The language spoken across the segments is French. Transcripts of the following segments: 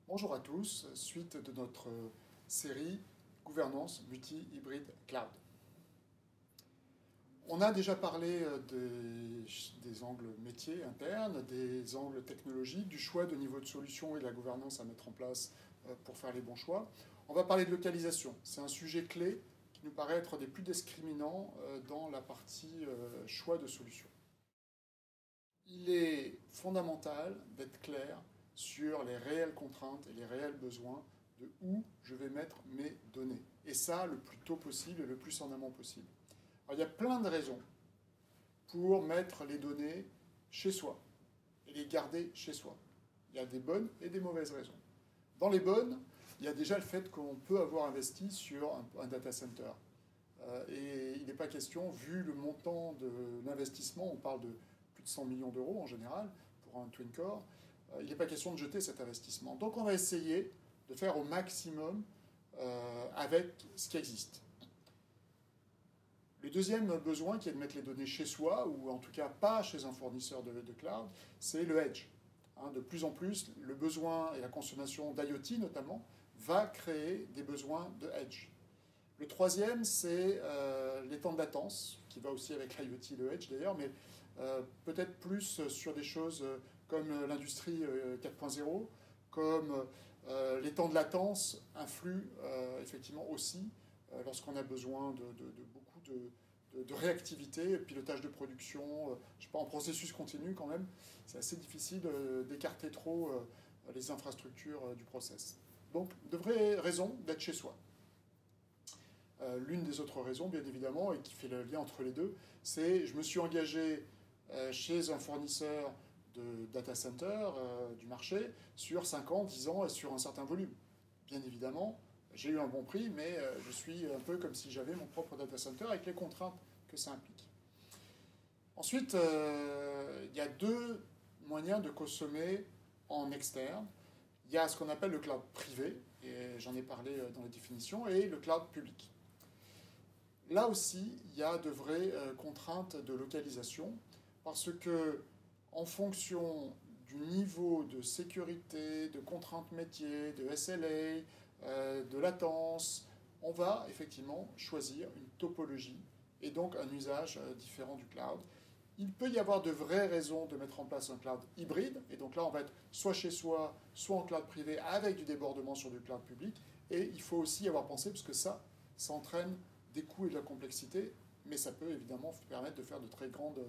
Bonjour à tous, suite de notre série Gouvernance multi-hybride cloud. On a déjà parlé des angles métiers internes, des angles technologiques, du choix de niveau de solution et de la gouvernance à mettre en place pour faire les bons choix. On va parler de localisation. C'est un sujet clé qui nous paraît être des plus discriminants dans la partie choix de solution. Il est fondamental d'être clair sur les réelles contraintes et les réels besoins de où je vais mettre mes données. Et ça, le plus tôt possible et le plus en amont possible. Alors, il y a plein de raisons pour mettre les données chez soi et les garder chez soi. Il y a des bonnes et des mauvaises raisons. Dans les bonnes, il y a déjà le fait qu'on peut avoir investi sur un data center. Et il n'est pas question, vu le montant de l'investissement, on parle de plus de 100 millions d'euros en général pour un Twin Core, il n'est pas question de jeter cet investissement. Donc on va essayer de faire au maximum avec ce qui existe. Le deuxième besoin, qui est de mettre les données chez soi, ou en tout cas pas chez un fournisseur de cloud, c'est le edge. De plus en plus, le besoin et la consommation d'IoT notamment va créer des besoins de edge. Le troisième, c'est les temps de latence, qui va aussi avec l'IoT et le edge d'ailleurs, mais peut-être plus sur des choses comme l'industrie 4.0, comme les temps de latence influent effectivement aussi lorsqu'on a besoin de beaucoup de réactivité, pilotage de production, je sais pas, en processus continu quand même, c'est assez difficile d'écarter trop les infrastructures du process. Donc, de vraies raisons d'être chez soi. L'une des autres raisons, bien évidemment, et qui fait le lien entre les deux, c'est je me suis engagé chez un fournisseur de data center du marché sur 5 ans, 10 ans et sur un certain volume. Bien évidemment, j'ai eu un bon prix, mais je suis un peu comme si j'avais mon propre data center avec les contraintes que ça implique. Ensuite, il y a deux moyens de consommer en externe. Il y a ce qu'on appelle le cloud privé, et j'en ai parlé dans la définition, et le cloud public. Là aussi, il y a de vraies contraintes de localisation, parce que en fonction du niveau de sécurité, de contraintes métiers, de SLA, de latence, on va effectivement choisir une topologie et donc un usage différent du cloud. Il peut y avoir de vraies raisons de mettre en place un cloud hybride, et donc là on va être soit chez soi, soit en cloud privé avec du débordement sur du cloud public, et il faut aussi y avoir pensé, parce que ça entraîne des coûts et de la complexité, mais ça peut évidemment permettre de faire de très grandes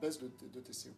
baisses de TCO.